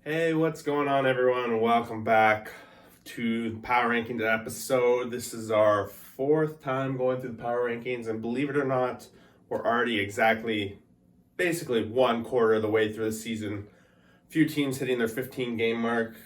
Hey, what's going on, everyone? Welcome back to the Power Rankings episode. This is our fourth time going through the Power Rankings, and believe it or not, we're already basically one quarter of the way through the season. A few teams hitting their 15-game mark.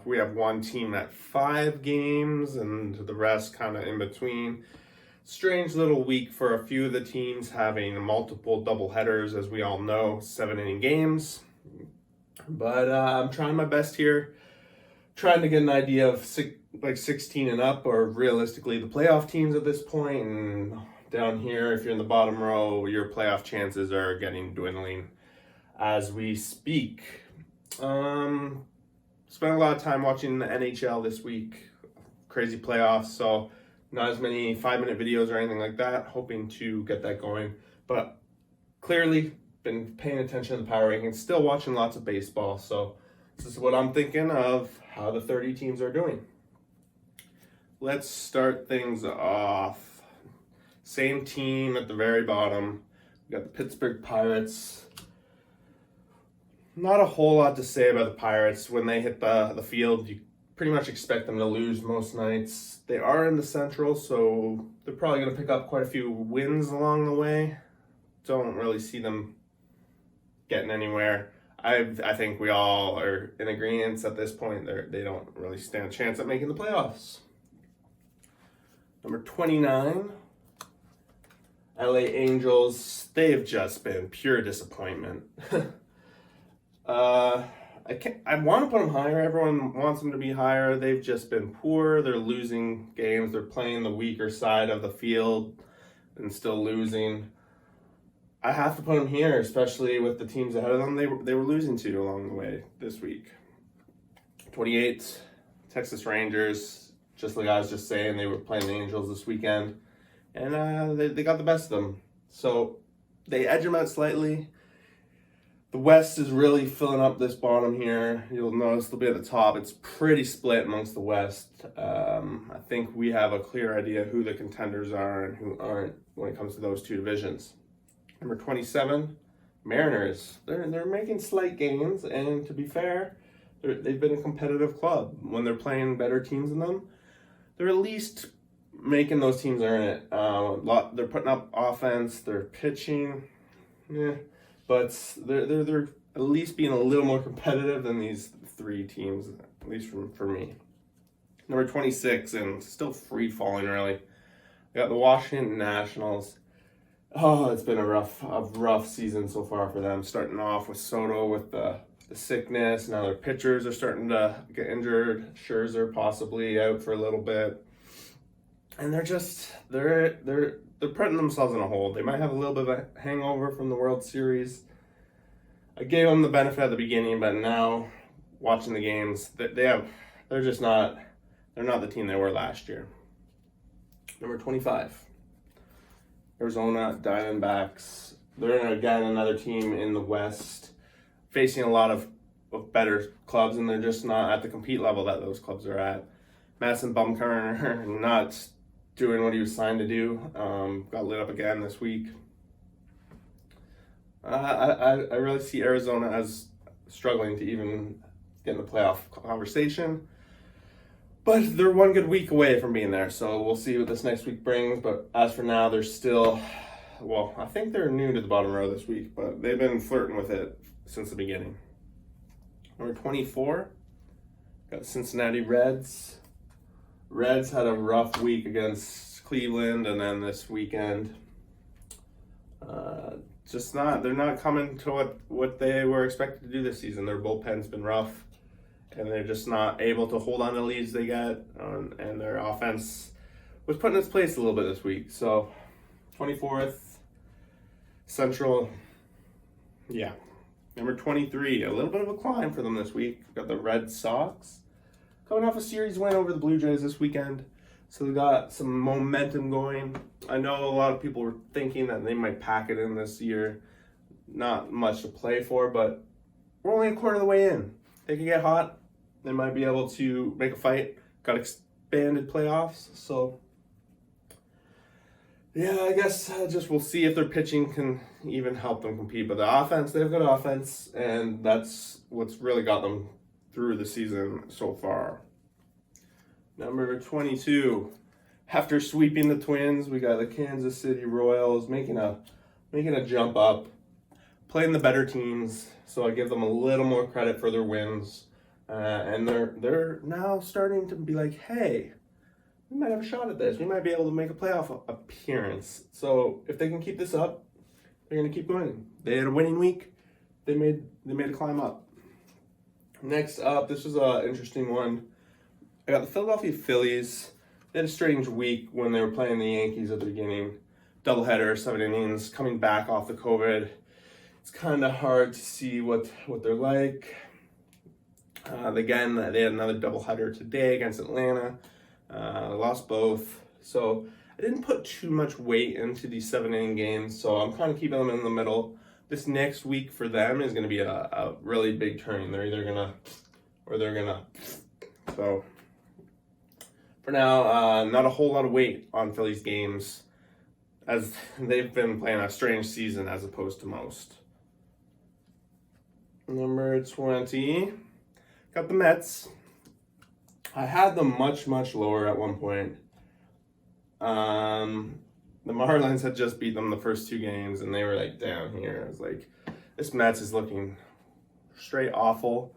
We have one team at 5 games, and the rest kind of in between. Strange little week for a few of the teams having multiple doubleheaders, as we all know, 7-inning games. But I'm trying my best here, trying to get an idea of 16 and up, or realistically the playoff teams at this point. And down here, if you're in the bottom row, your playoff chances are getting dwindling as we speak. Spent a lot of time watching the NHL this week, crazy playoffs, so not as many 5-minute videos or anything like that, hoping to get that going. But clearly, been paying attention to the power rankings, still watching lots of baseball, so this is what I'm thinking of how the 30 teams are doing. Let's start things off. Same team at the very bottom. We got the Pittsburgh Pirates. Not a whole lot to say about the Pirates. When they hit the field, you pretty much expect them to lose most nights. They are in the Central, so they're probably going to pick up quite a few wins along the way. Don't really see them getting anywhere. I think we all are in agreement at this point. They don't really stand a chance at making the playoffs. Number 29, LA Angels. They've just been pure disappointment. I want to put them higher. Everyone wants them to be higher. They've just been poor. They're losing games. They're playing the weaker side of the field and still losing. I have to put them here, especially with the teams ahead of them they were losing to along the way this week. 28, Texas Rangers. Just like I was just saying, they were playing the Angels this weekend, and they got the best of them. So they edge them out slightly. The West is really filling up this bottom here. You'll notice they'll be at the top. It's pretty split amongst the West. I think we have a clear idea who the contenders are and who aren't when it comes to those two divisions. Number 27, Mariners. They're making slight gains, and to be fair, they've been a competitive club. When they're playing better teams than them, they're at least making those teams earn it. They're putting up offense, they're pitching, but they're at least being a little more competitive than these 3 teams, at least for me. Number 26, and still free falling really. We got the Washington Nationals. Oh, it's been a rough season so far for them. Starting off with Soto with the sickness. Now their pitchers are starting to get injured. Scherzer possibly out for a little bit. And they're putting themselves in a hole. They might have a little bit of a hangover from the World Series. I gave them the benefit at the beginning, but now watching the games, they're not the team they were last year. Number 25. Arizona Diamondbacks. They're again another team in the West facing a lot of better clubs, and they're just not at the compete level that those clubs are at. Madison Bumgarner not doing what he was signed to do. Got lit up again this week. I really see Arizona as struggling to even get in the playoff conversation. But they're one good week away from being there, so we'll see what this next week brings. But as for now, they're still, I think they're new to the bottom row this week, but they've been flirting with it since the beginning. Number 24, got Cincinnati Reds. Reds had a rough week against Cleveland, and then this weekend, they're not coming to what they were expected to do this season. Their bullpen's been rough, and they're just not able to hold on to leads they get, and their offense was put in its place a little bit this week. So, 24th, Central, yeah. Number 23, a little bit of a climb for them this week. We've got the Red Sox coming off a series win over the Blue Jays this weekend. So they got some momentum going. I know a lot of people were thinking that they might pack it in this year. Not much to play for, but we're only a quarter of the way in. They can get hot. They might be able to make a fight. Got expanded playoffs, so Yeah, I guess just we'll see if their pitching can even help them compete. But the offense, they have good offense, and that's what's really got them through the season so far. Number 22. After sweeping the Twins, we got the Kansas City Royals making a jump up, playing the better teams. So I give them a little more credit for their wins, and they're now starting to be like, hey, we might have a shot at this. We might be able to make a playoff appearance. So if they can keep this up, they're going to keep winning. They had a winning week. They made a climb up. Next up, this was an interesting one. I got the Philadelphia Phillies. They had a strange week when they were playing the Yankees at the beginning. Doubleheader, 7 innings, coming back off the COVID. It's kind of hard to see what they're like. Again, they had another doubleheader today against Atlanta. Lost both. So I didn't put too much weight into these 7-inning games, so I'm kind of keeping them in the middle. This next week for them is going to be a really big turn. They're either gonna or they're gonna. So for now, not a whole lot of weight on Phillies games, as they've been playing a strange season as opposed to most. Number 20, got the Mets. I had them much lower at one point. The Marlins had just beat them the first 2 games, and they were like down here. I was like, this Mets is looking straight awful.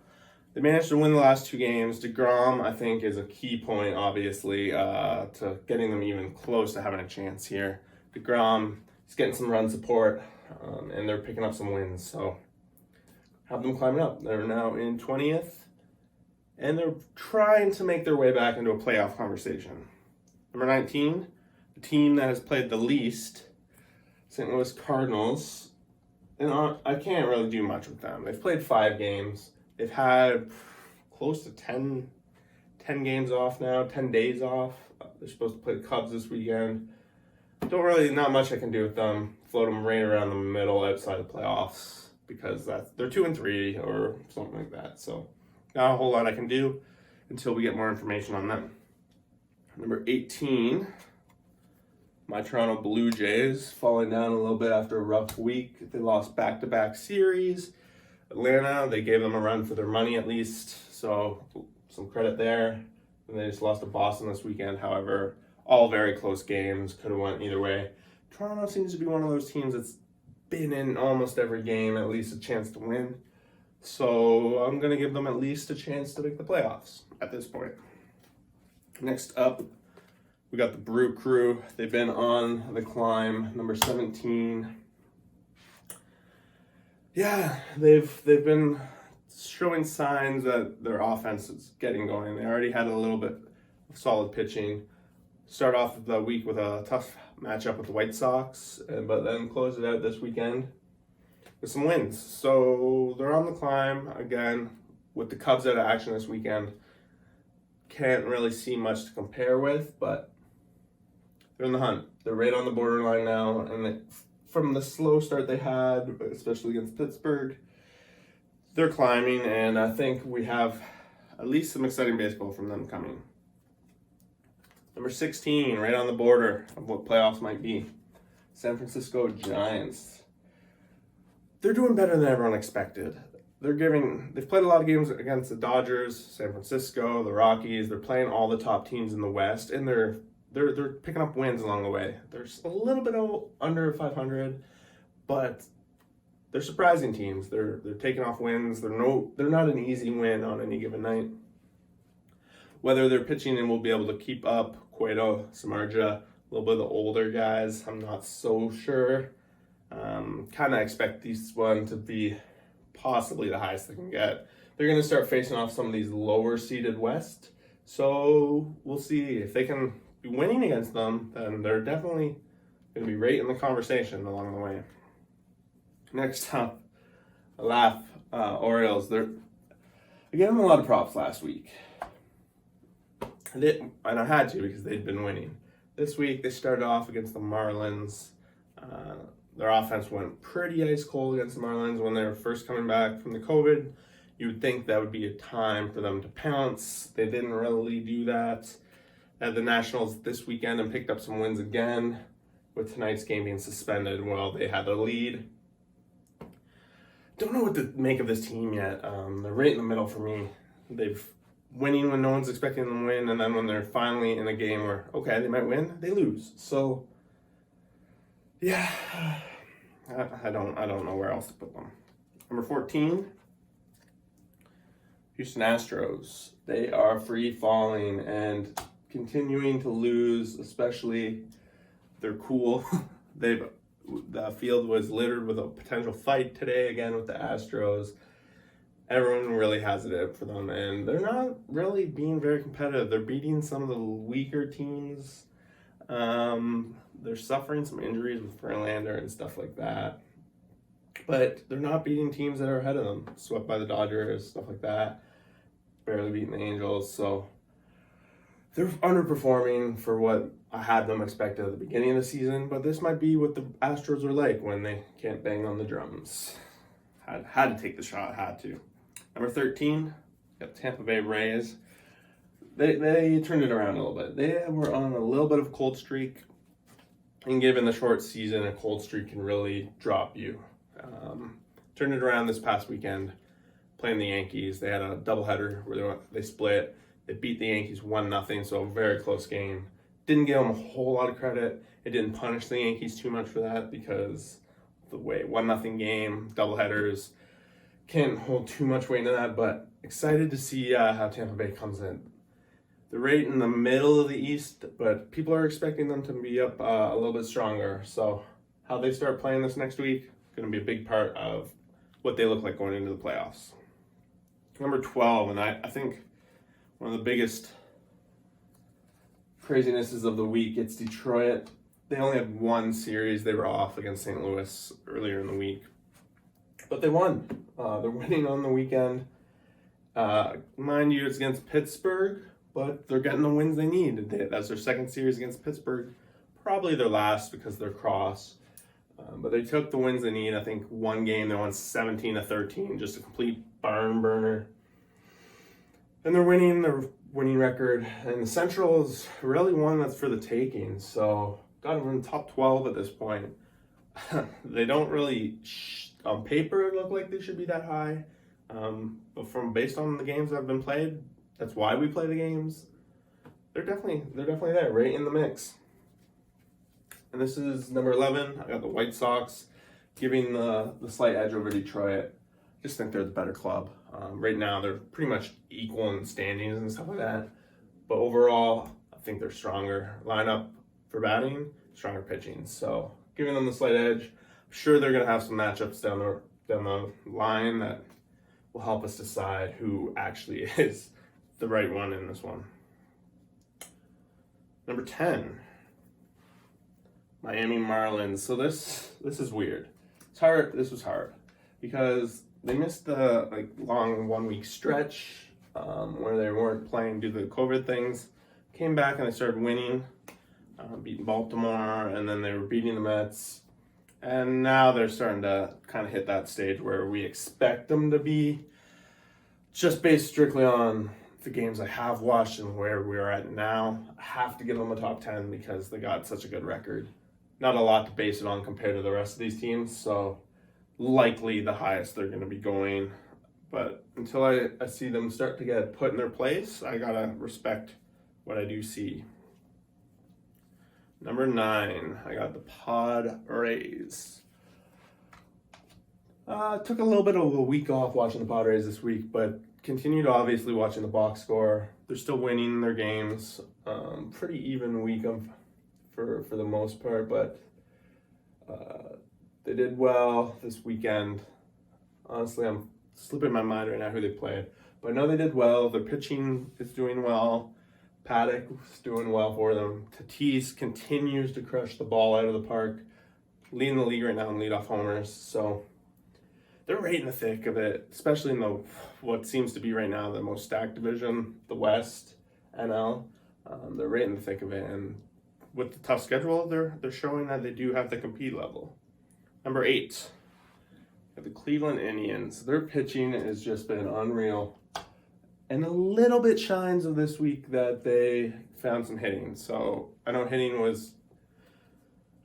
They managed to win the last 2 games. DeGrom, I think, is a key point, obviously, to getting them even close to having a chance here. DeGrom is getting some run support, and they're picking up some wins. So have them climbing up. They're now in 20th, and they're trying to make their way back into a playoff conversation. Number 19, the team that has played the least, St. Louis Cardinals. And I can't really do much with them. They've played 5 games. They've had close to 10 games off now, 10 days off. They're supposed to play the Cubs this weekend. Not much I can do with them. Float them right around the middle outside the playoffs because they're 2-3 or something like that. So not a whole lot I can do until we get more information on them. Number 18, my Toronto Blue Jays, falling down a little bit after a rough week. They lost back-to-back series. Atlanta, they gave them a run for their money at least, so some credit there. And they just lost to Boston this weekend. However, all very close games, could have went either way. Toronto seems to be one of those teams that's been in almost every game, at least a chance to win. So I'm going to give them at least a chance to make the playoffs at this point. Next up, we got the Brew Crew. They've been on the climb, number 17. Yeah, they've been showing signs that their offense is getting going. They already had a little bit of solid pitching. Start off the week with a tough matchup with the White Sox, but then close it out this weekend with some wins. So they're on the climb again with the Cubs out of action this weekend. Can't really see much to compare with, but they're in the hunt. They're right on the borderline now, and from the slow start they had, especially against Pittsburgh, they're climbing, and I think we have at least some exciting baseball from them coming. Number 16, right on the border of what playoffs might be, San Francisco Giants. They're doing better than everyone expected. They've played a lot of games against the Dodgers, San Francisco, the Rockies. They're playing all the top teams in the West, and they're picking up wins along the way. They're a little bit under 500, but they're surprising teams. They're taking off wins. They're not an easy win on any given night. Whether they're pitching and will be able to keep up, Cueto, Samardzija, a little bit of the older guys, I'm not so sure. Kind of expect these one to be possibly the highest they can get. They're going to start facing off some of these lower seeded West, so we'll see if they can be winning against them. Then they're definitely going to be right in the conversation along the way. Next up, Orioles. I gave them a lot of props last week, and I had to because they'd been winning. This week they started off against the Marlins. Their offense went pretty ice cold against the Marlins when they were first coming back from the COVID. You would think that would be a time for them to pounce. They didn't really do that. They had the Nationals this weekend and picked up some wins again. with tonight's game being suspended while they had the lead. Don't know what to make of this team yet. They're right in the middle for me. They've winning when no one's expecting them to win, and then when they're finally in a game where, okay, they might win, they lose. So, yeah, I don't know where else to put them. Number 14, Houston Astros. They are free falling and continuing to lose, especially they're cool. The field was littered with a potential fight today again with the Astros. Everyone really has it in for them, and they're not really being very competitive. They're beating some of the weaker teams. They're suffering some injuries with Verlander and stuff like that. But they're not beating teams that are ahead of them. Swept by the Dodgers, stuff like that. Barely beating the Angels. So they're underperforming for what I had them expected at the beginning of the season. But this might be what the Astros are like when they can't bang on the drums. Had to take the shot, had to. Number 13, got the Tampa Bay Rays. They turned it around a little bit. They were on a little bit of a cold streak. And given the short season, a cold streak can really drop you. Turned it around this past weekend, playing the Yankees. They had a doubleheader where they split. They beat the Yankees 1-0, so a very close game. Didn't give them a whole lot of credit. It didn't punish the Yankees too much for that because the way 1-0 game, doubleheaders, can't hold too much weight into that, but excited to see how Tampa Bay comes in. They're right in the middle of the East, but people are expecting them to be up a little bit stronger. So how they start playing this next week is going to be a big part of what they look like going into the playoffs. Number 12, and I think one of the biggest crazinesses of the week, it's Detroit. They only had one series. They were off against St. Louis earlier in the week. But they won. They're winning on the weekend. Mind you, it's against Pittsburgh, but they're getting the wins they need. That's their second series against Pittsburgh. Probably their last because they're cross. But they took the wins they need. I think one game they won 17-13, just a complete barn burner. And they're winning their winning record. And the Central is really one that's for the taking. So got them in the top 12 at this point. They don't really, on paper, look like they should be that high. But based on the games that have been played, that's why we play the games. They're definitely there, right in the mix. And this is number 11. I got the White Sox giving the slight edge over Detroit. Just think they're the better club. Right now, they're pretty much equal in standings and stuff like that. But overall, I think they're stronger lineup for batting, stronger pitching. So giving them the slight edge. I'm sure they're going to have some matchups down the line that will help us decide who actually is the right one in this one. Number 10. Miami Marlins. So this is weird. It's hard. This was hard because they missed the long 1 week stretch where they weren't playing due to the COVID things. Came back and they started winning, beating Baltimore, and then they were beating the Mets. And now they're starting to kind of hit that stage where we expect them to be, just based strictly on the games I have watched and where we're at now. I have to give them a top 10 because they got such a good record. Not a lot to base it on compared to the rest of these teams, so likely the highest they're going to be going. But until I see them start to get put in their place, I got to respect what I do see. Number 9, I got the Padres. Took a little bit of a week off watching the Padres this week, but continued obviously watching the box score. They're still winning their games. Pretty even week for the most part, but they did well this weekend. Honestly, I'm slipping my mind right now who they played, but I know they did well. Their pitching is doing well. Paddock is doing well for them. Tatis continues to crush the ball out of the park, leading the league right now in leadoff homers. So they're right in the thick of it, especially in what seems to be right now the most stacked division, the West, NL. They're right in the thick of it, and with the tough schedule, they're showing that they do have the compete level. Number 8, the Cleveland Indians. Their pitching has just been unreal. And a little bit shines of this week that they found some hitting. So I know hitting was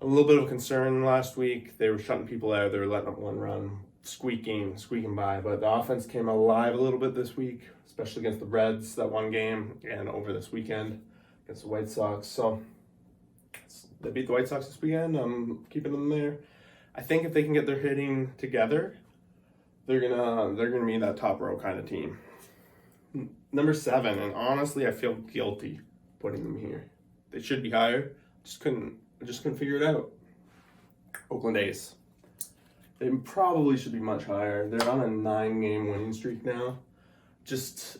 A little bit of a concern last week. They were shutting people out. They were letting up one run, squeaking by. But the offense came alive a little bit this week, especially against the Reds that one game and over this weekend against the White Sox. So they beat the White Sox this weekend. I'm keeping them there. I think if they can get their hitting together, they're gonna be that top row kind of team. Number 7, and honestly, I feel guilty putting them here. They should be higher. I just couldn't figure it out. Oakland A's. They probably should be much higher. They're on a 9-game winning streak now. Just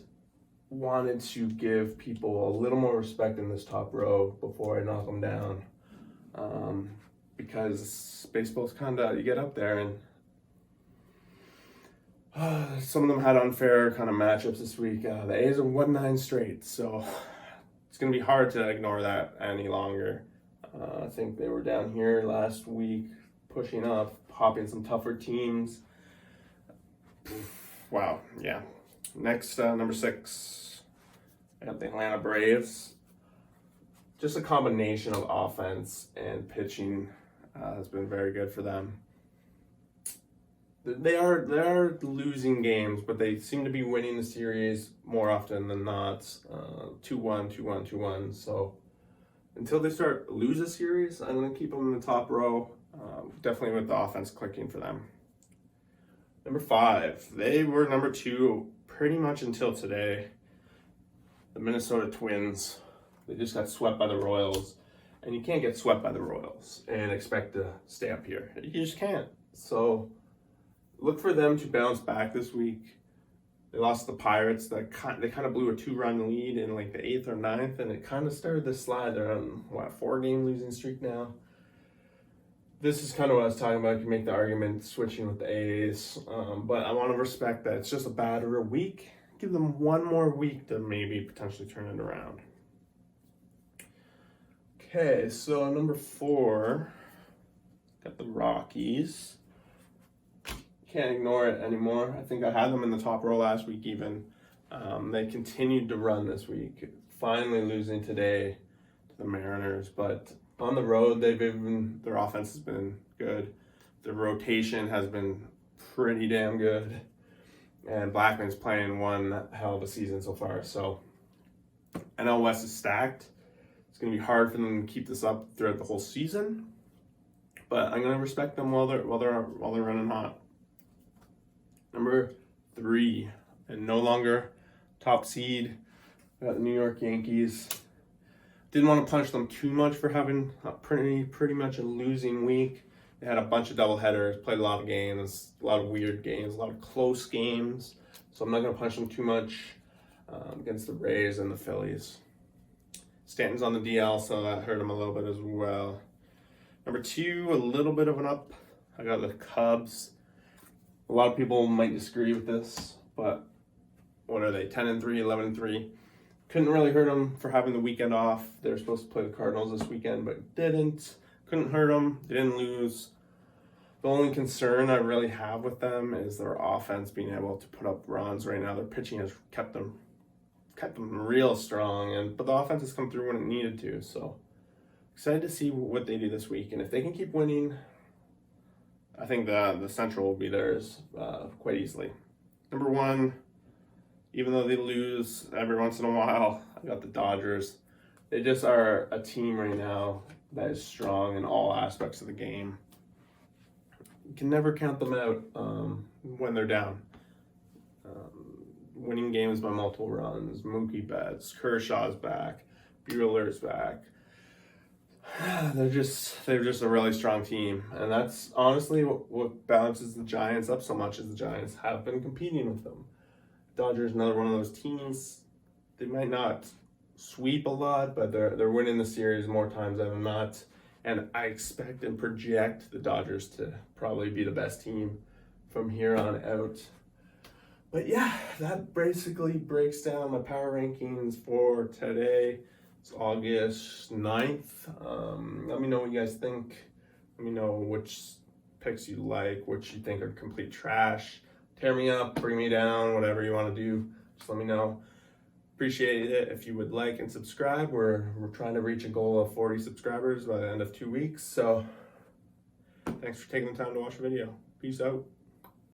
wanted to give people a little more respect in this top row before I knock them down. Because baseball's kind of, you get up there and some of them had unfair kind of matchups this week. The A's have won 9 straight, so it's going to be hard to ignore that any longer. I think they were down here last week, pushing up, popping some tougher teams. Wow, yeah. Next, number 6, I got the Atlanta Braves. Just a combination of offense and pitching has been very good for them. They are losing games, but they seem to be winning the series more often than not. 2-1, 2-1, 2-1. So until they start lose a series, I'm going to keep them in the top row. Definitely with the offense clicking for them. Number 5, they were number 2 pretty much until today. The Minnesota Twins. They just got swept by the Royals. And you can't get swept by the Royals and expect to stay up here. You just can't. So look for them to bounce back this week. They lost to the Pirates. They kind of blew a 2-run lead in like the 8th or 9th, and it kind of started to slide. They're on, 4-game losing streak now. This is kind of what I was talking about. You can make the argument switching with the A's, but I want to respect that it's just a badder week. Give them one more week to maybe potentially turn it around. Okay, so number 4, got the Rockies. Can't ignore it anymore. I think I had them in the top row last week even. They continued to run this week, finally losing today to the Mariners. But on the road, their offense has been good. Their rotation has been pretty damn good. And Blackman's playing one hell of a season so far. So NL West is stacked. It's going to be hard for them to keep this up throughout the whole season. But I'm going to respect them while they're running hot. Number 3, and no longer top seed, got the New York Yankees. Didn't want to punch them too much for having a pretty much a losing week. They had a bunch of doubleheaders, played a lot of games, a lot of weird games, a lot of close games. So I'm not going to punch them too much against the Rays and the Phillies. Stanton's on the DL, so that hurt him a little bit as well. Number 2, a little bit of an up. I got the Cubs. A lot of people might disagree with this, but what are they? 10-3, 11-3. Couldn't really hurt them for having the weekend off. They were supposed to play the Cardinals this weekend, but didn't. Couldn't hurt them. They didn't lose. The only concern I really have with them is their offense being able to put up runs right now. Their pitching has kept them real strong, but the offense has come through when it needed to. So excited to see what they do this week, and if they can keep winning, I think the Central will be theirs quite easily. Number 1, even though they lose every once in a while, I got the Dodgers. They just are a team right now that is strong in all aspects of the game. You can never count them out when they're down. Winning games by multiple runs, Mookie Betts, Kershaw's back, Buehler's back. They're just a really strong team, and that's honestly what balances the Giants up so much, is the Giants have been competing with them. Dodgers, another one of those teams. They might not sweep a lot, but they're winning the series more times than not. And I expect and project the Dodgers to probably be the best team from here on out. But yeah, that basically breaks down my power rankings for today. It's August 9th. Let me know what you guys think. Let me know which picks you like, which you think are complete trash. Tear me up, bring me down, whatever you want to do. Just let me know. Appreciate it if you would like and subscribe. We're trying to reach a goal of 40 subscribers by the end of 2 weeks. So thanks for taking the time to watch the video. Peace out.